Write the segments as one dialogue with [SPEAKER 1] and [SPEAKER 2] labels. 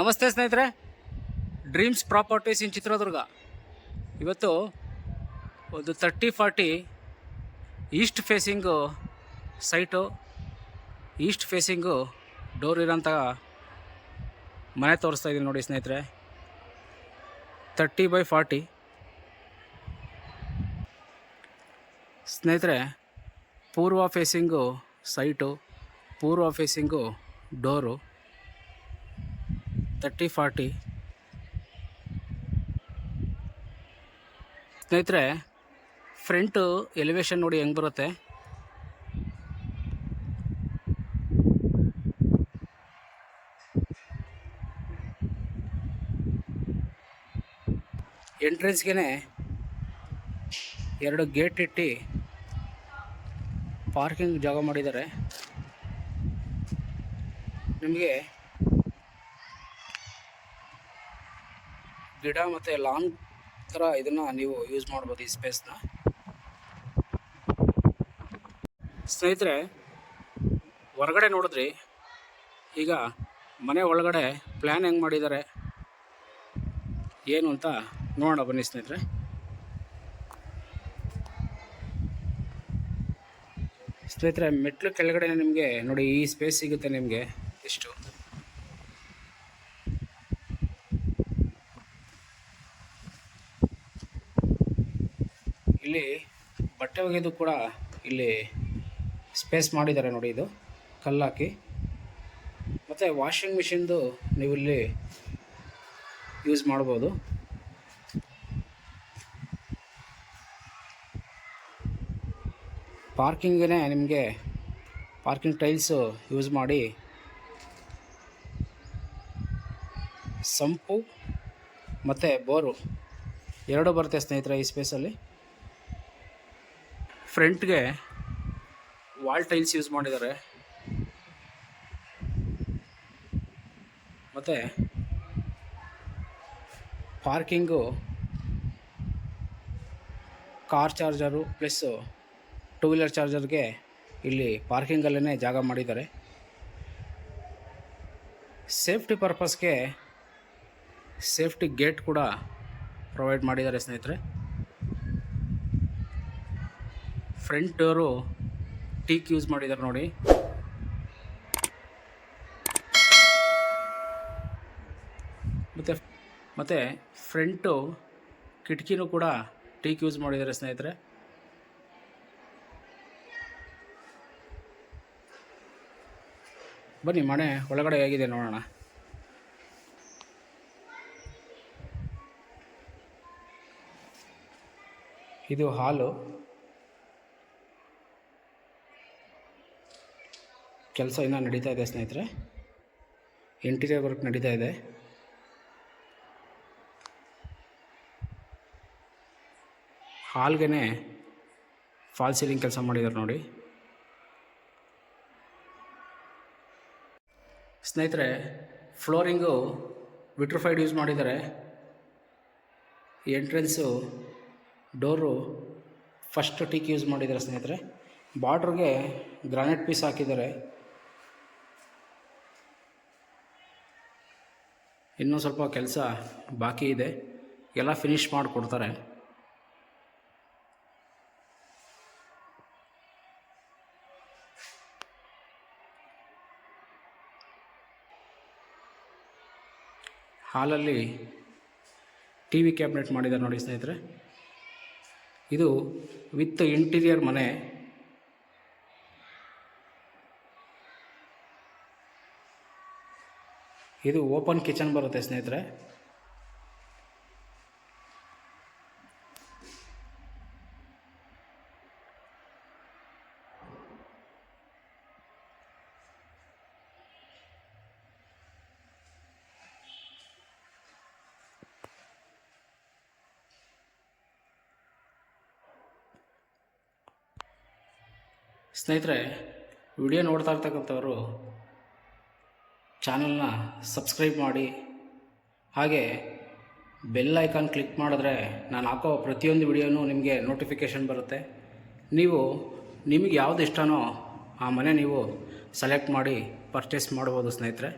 [SPEAKER 1] ನಮಸ್ತೆ ಸ್ನೇಹಿತರೆ, dreams properties ಇನ್ ಚಿತ್ರದುರ್ಗ. ಇವತ್ತು ಒಂದು 30-40 East facing site, East facing door ಇರೋಂಥ ಮನೆ ತೋರಿಸ್ತಾ ಇದ್ದೀನಿ ನೋಡಿ ಸ್ನೇಹಿತರೆ. 30x40 ಸ್ನೇಹಿತರೆ. ಪೂರ್ವ ಫೇಸಿಂಗು ಸೈಟು, ಪೂರ್ವ ಫೇಸಿಂಗು ಡೋರು, 30-40 ಸ್ನೇಹಿತರೆ. ಫ್ರಂಟು ಎಲಿವೇಶನ್ ನೋಡಿ ಹೆಂಗೆ ಬರುತ್ತೆ. ಎಂಟ್ರೆನ್ಸ್ಗೆ 2 ಗೇಟ್ ಇಟ್ಟು ಪಾರ್ಕಿಂಗ್ ಜಾಗ ಮಾಡಿದ್ದಾರೆ. ನಿಮಗೆ ಗಿಡ ಮತ್ತು ಲಾನ್ ಥರ ಇದನ್ನು ನೀವು ಯೂಸ್ ಮಾಡ್ಬೋದು ಈ ಸ್ಪೇಸ್ನ. ಸ್ನೇಹಿತರೆ, ಹೊರಗಡೆ ನೋಡಿದ್ರಿ, ಈಗ ಮನೆ ಒಳಗಡೆ ಪ್ಲ್ಯಾನ್ ಹೆಂಗೆ ಮಾಡಿದ್ದಾರೆ ಏನು ಅಂತ ನೋಡೋಣ ಬನ್ನಿ ಸ್ನೇಹಿತರೆ. ಸ್ನೇಹಿತರೆ, ಮೆಟ್ಲು ಕೆಳಗಡೆ ನಿಮಗೆ ನೋಡಿ ಈ ಸ್ಪೇಸ್ ಸಿಗುತ್ತೆ ನಿಮಗೆ. ಇಷ್ಟು ಇಲ್ಲಿ ಬಟ್ಟೆ ಒಗೆದು ಕೂಡ ಇಲ್ಲಿ ಸ್ಪೇಸ್ ಮಾಡಿದ್ದಾರೆ ನೋಡಿ. ಇದು ಕಲ್ಲಾಕಿ, ಮತ್ತು ವಾಷಿಂಗ್ ಮಿಷಿನ್ದು ನೀವು ಇಲ್ಲಿ ಯೂಸ್ ಮಾಡ್ಬೋದು. ಪಾರ್ಕಿಂಗೇ ನಿಮಗೆ ಪಾರ್ಕಿಂಗ್ ಟೈಲ್ಸು ಯೂಸ್ ಮಾಡಿ ಸಂಪು ಮತ್ತು ಬೋರು 2 ಬರುತ್ತೆ ಸ್ನೇಹಿತರೆ ಈ ಸ್ಪೇಸಲ್ಲಿ. ಫ್ರಂಟ್ಗೆ ವಾಲ್ ಟೈಲ್ಸ್ ಯೂಸ್ ಮಾಡಿದ್ದಾರೆ, ಮತ್ತು parking car charger plus 2 wheeler ಚಾರ್ಜರ್ಗೆ ಇಲ್ಲಿ ಪಾರ್ಕಿಂಗಲ್ಲೇ ಜಾಗ ಮಾಡಿದ್ದಾರೆ. ಸೇಫ್ಟಿ ಪರ್ಪಸ್ಗೆ ಸೇಫ್ಟಿ ಗೇಟ್ ಕೂಡ ಪ್ರೊವೈಡ್ ಮಾಡಿದ್ದಾರೆ ಸ್ನೇಹಿತರೆ. ಫ್ರಂಟ್ ಡೋರು ಟೀಕ್ ಯೂಸ್ ಮಾಡಿದ್ದಾರೆ ನೋಡಿ. ಮತ್ತು ಫ್ರಂಟು ಕಿಟಕಿನೂ ಕೂಡ ಟೀಕ್ ಯೂಸ್ ಮಾಡಿದ್ದಾರೆ ಸ್ನೇಹಿತರೆ. ಬನ್ನಿ ಮನೆ ಒಳಗಡೆ ಹೇಗಿದೆ ನೋಡೋಣ. ಇದು ಹಾಲು. ಕೆಲಸ ಇನ್ನೂ ನಡೀತಾ ಇದೆ ಸ್ನೇಹಿತರೆ, ಇಂಟೀರಿಯರ್ ವರ್ಕ್ ನಡೀತಾ ಇದೆ. ಹಾಲ್ಗೆ ಫಾಲ್ ಸೀಲಿಂಗ್ ಕೆಲಸ ಮಾಡಿದ್ದಾರೆ ನೋಡಿ ಸ್ನೇಹಿತರೆ. ಫ್ಲೋರಿಂಗು ವಿಟ್ರಿಫೈಡ್ ಯೂಸ್ ಮಾಡಿದ್ದಾರೆ. Entrance door first teak use ಮಾಡಿದ್ದಾರೆ ಸ್ನೇಹಿತರೆ. ಬಾರ್ಡ್ರಿಗೆ ಗ್ರಾನೈಟ್ ಪೀಸ್ ಹಾಕಿದ್ದಾರೆ. ಇನ್ನೂ ಸ್ವಲ್ಪ ಕೆಲಸ ಬಾಕಿ ಇದೆ, ಎಲ್ಲ ಫಿನಿಷ್ ಮಾಡಿಕೊಡ್ತಾರೆ. ಹಾಲಲ್ಲಿ ಟಿ ವಿ ಕ್ಯಾಬಿನೆಟ್ ಮಾಡಿದ್ದಾರೆ ನೋಡಿ ಸ್ನೇಹಿತರೆ. ಇದು ವಿತ್ ಇಂಟೀರಿಯರ್ ಮನೆ. ಇದು ಓಪನ್ ಕಿಚನ್ ಬರುತ್ತೆ ಸ್ನೇಹಿತರೆ. ಸ್ನೇಹಿತರೆ, ವಿಡಿಯೋ ನೋಡ್ತಾ ಇರ್ತಕ್ಕಂಥವರು ಚಾನಲ್ನ ಸಬ್ಸ್ಕ್ರೈಬ್ ಮಾಡಿ, ಹಾಗೆ ಬೆಲ್ ಐಕಾನ್ ಕ್ಲಿಕ್ ಮಾಡಿದ್ರೆ ನಾನು ಹಾಕೋ ಪ್ರತಿಯೊಂದು ವಿಡಿಯೋನೂ ನಿಮಗೆ ನೋಟಿಫಿಕೇಷನ್ ಬರುತ್ತೆ. ನಿಮಗೆ ಯಾವುದು ಇಷ್ಟನೋ ಆ ಮನೆ ನೀವು ಸೆಲೆಕ್ಟ್ ಮಾಡಿ ಪರ್ಚೇಸ್ ಮಾಡ್ಬೋದು ಸ್ನೇಹಿತರೆ.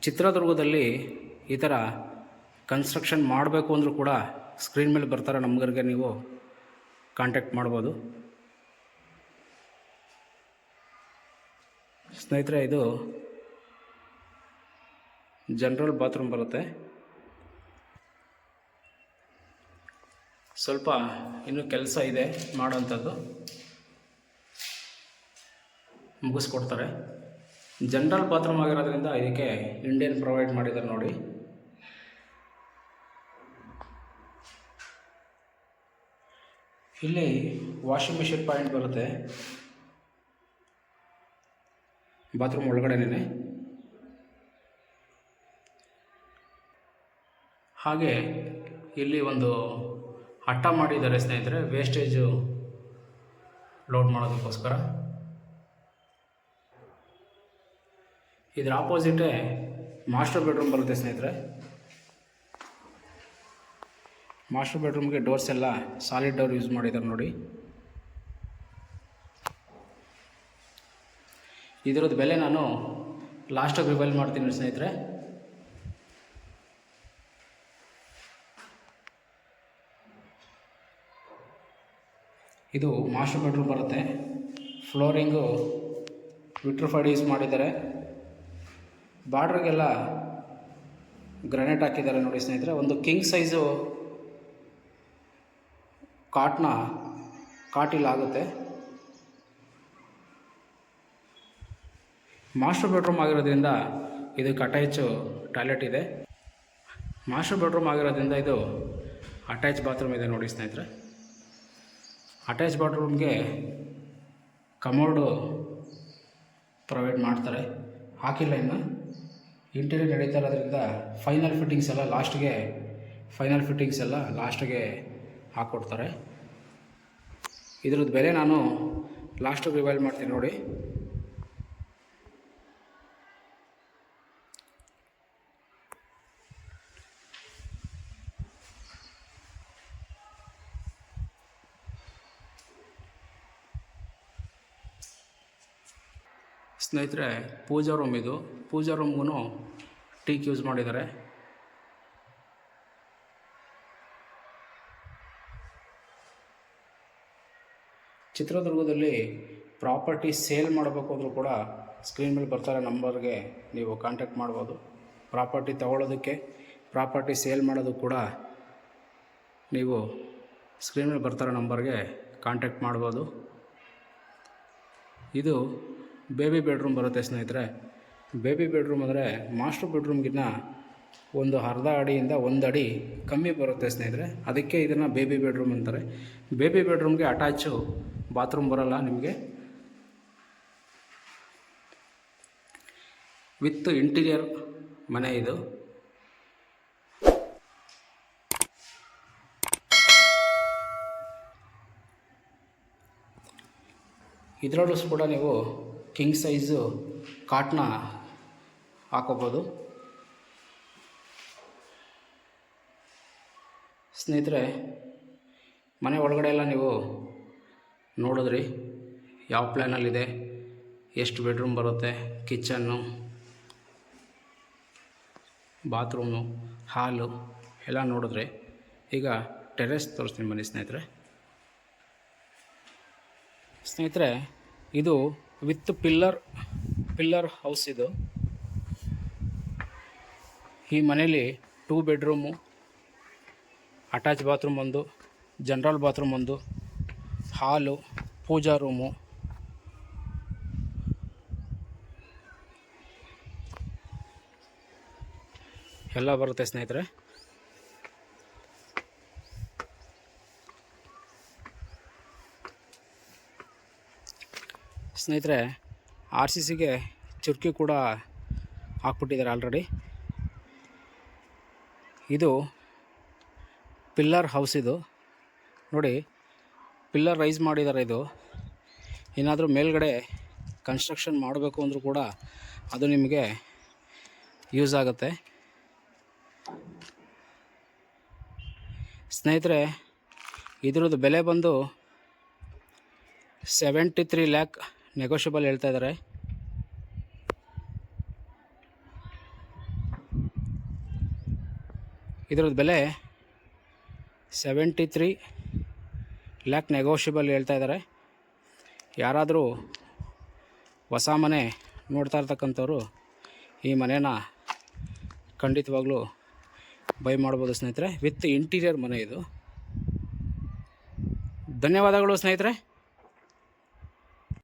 [SPEAKER 1] ಚಿತ್ರದುರ್ಗದಲ್ಲಿ ಈ ಥರ ಕನ್ಸ್ಟ್ರಕ್ಷನ್ ಮಾಡಬೇಕು ಅಂದರೂ ಕೂಡ ಸ್ಕ್ರೀನ್ ಮೇಲೆ ಬರ್ತಾರೆ ನಮ್ಗರಿಗೆ ನೀವು ಕಾಂಟ್ಯಾಕ್ಟ್ ಮಾಡ್ಬೋದು. ಸ್ನೇಹಿತರೆ, ಇದು ಜನರಲ್ ಬಾತ್ರೂಮ್ ಬರುತ್ತೆ. ಸ್ವಲ್ಪ ಇನ್ನೂ ಕೆಲಸ ಇದೆ ಮಾಡೋವಂಥದ್ದು, ಮುಗಿಸ್ಕೊಡ್ತಾರೆ. ಜನರಲ್ ಬಾತ್ರೂಮ್ ಆಗಿರೋದ್ರಿಂದ ಇದಕ್ಕೆ ಇಂಡಿಯನ್ ಪ್ರೊವೈಡ್ ಮಾಡಿದ್ದಾರೆ ನೋಡಿ. ಇಲ್ಲಿ ವಾಷಿಂಗ್ ಮಿಷಿನ್ ಪಾಯಿಂಟ್ ಬರುತ್ತೆ ಬಾತ್ರೂಮ್ ಒಳಗಡೆನೇ. ಹಾಗೆ ಇಲ್ಲಿ ಒಂದು ಹಟ್ಟ ಮಾಡಿದ್ದಾರೆ ಸ್ನೇಹಿತರೆ, ವೇಸ್ಟೇಜು ಲೋಡ್ ಮಾಡೋದಕ್ಕೋಸ್ಕರ. ಇದರ ಆಪೋಸಿಟೇ ಮಾಸ್ಟರ್ ಬೆಡ್ರೂಮ್ ಬರುತ್ತೆ ಸ್ನೇಹಿತರೆ. ಮಾಸ್ಟರ್ ಬೆಡ್ರೂಮ್ಗೆ ಡೋರ್ಸ್ ಎಲ್ಲ ಸಾಲಿಡ್ ಡೋರ್ ಯೂಸ್ ಮಾಡಿದ್ದಾರೆ ನೋಡಿ. ಇದರದ್ದು ಬೆಲೆ ನಾನು ಲಾಸ್ಟಾಗಿ ರಿವೈಲ್ ಮಾಡ್ತೀನಿ ಸ್ನೇಹಿತರೆ. ಇದು ಮಾಸ್ಟರ್ ಬೆಡ್ರೂಮ್ ಬರುತ್ತೆ. ಫ್ಲೋರಿಂಗು ವಿಟ್ರಿಫೈಡ್ ಯೂಸ್ ಮಾಡಿದ್ದಾರೆ. ಬಾರ್ಡ್ರಿಗೆಲ್ಲ ಗ್ರಾನೈಟ್ ಹಾಕಿದ್ದಾರೆ ನೋಡಿ ಸ್ನೇಹಿತರೆ. ಒಂದು ಕಿಂಗ್ ಸೈಜು ಕಾಟಿಲಾಗುತ್ತೆ. ಮಾಸ್ಟರ್ ಬೆಡ್ರೂಮ್ ಆಗಿರೋದ್ರಿಂದ ಇದಕ್ಕೆ ಅಟ್ಯಾಚು ಟಾಯ್ಲೆಟ್ ಇದೆ. ಮಾಸ್ಟರ್ ಬೆಡ್ರೂಮ್ ಆಗಿರೋದ್ರಿಂದ ಇದು ಅಟ್ಯಾಚ್ ಬಾತ್ರೂಮ್ ಇದೆ ನೋಡಿ ಸ್ನೇಹಿತರೆ. ಅಟ್ಯಾಚ್ ಬಾತ್ರೂಮ್ಗೆ ಕಮೋಡು ಪ್ರೊವೈಡ್ ಮಾಡ್ತಾರೆ. ಹಾಕಿಲ್ಲ ಇನ್ನು, ಇಂಟೀರಿಯರ್ ನಡೀತಾ ಇರೋದ್ರಿಂದ ಫೈನಲ್ ಫಿಟ್ಟಿಂಗ್ಸ್ ಎಲ್ಲ ಲಾಸ್ಟಿಗೆ ಹಾಕ್ಕೊಡ್ತಾರೆ. ಇದ್ರದ್ದು ಬೆಲೆ ನಾನು ಲಾಸ್ಟಿಗೆ ರಿವೈಲ್ ಮಾಡ್ತೀನಿ ನೋಡಿ. ಸ್ನೇಹಿತರೆ, ಪೂಜಾ ರೂಮ್ ಇದು. ಪೂಜಾ ರೂಮ್ಗೂ ಟೀಕ್ ಯೂಸ್ ಮಾಡಿದ್ದಾರೆ. ಚಿತ್ರದುರ್ಗದಲ್ಲಿ ಪ್ರಾಪರ್ಟಿ ಸೇಲ್ ಮಾಡಬೇಕು ಅಂದರೂ ಕೂಡ ಸ್ಕ್ರೀನ್ ಮೇಲೆ ಬರ್ತಾರೆ ನಂಬರ್ಗೆ ನೀವು ಕಾಂಟ್ಯಾಕ್ಟ್ ಮಾಡ್ಬೋದು. ಪ್ರಾಪರ್ಟಿ ತಗೊಳ್ಳೋದಕ್ಕೆ, ಪ್ರಾಪರ್ಟಿ ಸೇಲ್ ಮಾಡೋದಕ್ಕೆ ಕೂಡ ನೀವು ಸ್ಕ್ರೀನ್ ಮೇಲೆ ಬರ್ತಾರೆ ನಂಬರ್ಗೆ ಕಾಂಟ್ಯಾಕ್ಟ್ ಮಾಡ್ಬೋದು. ಇದು ಬೇಬಿ ಬೆಡ್ರೂಮ್ ಬರುತ್ತೆ ಸ್ನೇಹಿತರೆ. ಬೇಬಿ ಬೆಡ್ರೂಮ್ ಅಂದರೆ ಮಾಸ್ಟರ್ ಬೆಡ್ರೂಮ್ಗಿನ್ನ ಒಂದು ಅರ್ಧ ಅಡಿಯಿಂದ 1 ಅಡಿ ಕಮ್ಮಿ ಬರುತ್ತೆ ಸ್ನೇಹಿತರೆ. ಅದಕ್ಕೆ ಇದನ್ನು ಬೇಬಿ ಬೆಡ್ರೂಮ್ ಅಂತಾರೆ. ಬೇಬಿ ಬೆಡ್ರೂಮ್ಗೆ ಅಟ್ಯಾಚು ಬಾತ್ರೂಮ್ ಬರೋಲ್ಲ ನಿಮಗೆ. ವಿತ್ ಇಂಟೀರಿಯರ್ ಮನೆ ಇದು. ಇದರಲ್ಲೂ ಕೂಡ ನೀವು ಕಿಂಗ್ ಸೈಜು ಕಾಟ್ನ ಹಾಕೋಬೋದು. ಸ್ನೇಹಿತರೆ, ಮನೆ ಒಳಗಡೆ ಎಲ್ಲ ನೀವು ನೋಡಿದ್ರಿ ಯಾವ ಪ್ಲ್ಯಾನಲ್ಲಿದೆ, ಎಷ್ಟು ಬೆಡ್ರೂಮ್ ಬರುತ್ತೆ, ಕಿಚನ್ನು, ಬಾತ್ರೂಮು, ಹಾಲು ಎಲ್ಲ ನೋಡಿದ್ರೆ. ಈಗ ಟೆರೆಸ್ ತೋರಿಸ್ತೀನಿ ಬನ್ನಿ ಸ್ನೇಹಿತರೆ. ಇದು ವಿತ್ ಪಿಲ್ಲರ್ ಹೌಸ್ ಇದು. ಈ ಮನೇಲಿ 2 ಬೆಡ್ರೂಮು, ಅಟ್ಯಾಚ್ ಬಾತ್ರೂಮ್ ಒಂದು, ಜನರಲ್ ಬಾತ್ರೂಮ್ ಒಂದು, ಹಾಲು, ಪೂಜಾ ರೂಮು, ಎಲ್ಲ ಬರುತ್ತೆ ಸ್ನೇಹಿತರೆ. RCCಗೆ ಚುರ್ಕಿ ಕೂಡ ಹಾಕ್ಬಿಟ್ಟಿದ್ದಾರೆ ಆಲ್ರೆಡಿ. ಇದು ಪಿಲ್ಲರ್ ಹೌಸ್ ಇದು ನೋಡಿ. ಪಿಲ್ಲರ್ ರೈಸ್ ಮಾಡಿದ್ದಾರೆ. ಇದು ಏನಾದರೂ ಮೇಲ್ಗಡೆ ಕನ್ಸ್ಟ್ರಕ್ಷನ್ ಮಾಡಬೇಕು ಅಂದರೂ ಕೂಡ ಅದು ನಿಮಗೆ ಯೂಸ್ ಆಗುತ್ತೆ ಸ್ನೇಹಿತರೆ. ಇದರದ್ದು ಬೆಲೆ ಬಂದು 73 ಲ್ಯಾಕ್ ನೆಗೋಷಿಯಬಲ್ ಹೇಳ್ತಾ ಇದ್ದಾರೆ. ಇದ್ರದ್ದು ಬೆಲೆ 73 ಲ್ಯಾಕ್ ನೆಗೋಷಿಯಬಲ್ ಹೇಳ್ತಾ ಇದ್ದಾರೆ. ಯಾರಾದರೂ ಹೊಸ ಮನೆ ನೋಡ್ತಾ ಇರ್ತಕ್ಕಂಥವ್ರು ಈ ಮನೇನ ಖಂಡಿತವಾಗ್ಲೂ ಬೈ ಮಾಡ್ಬೋದು ಸ್ನೇಹಿತರೆ. ವಿತ್ ಇಂಟೀರಿಯರ್ ಮನೆ ಇದು. ಧನ್ಯವಾದಗಳು ಸ್ನೇಹಿತರೆ.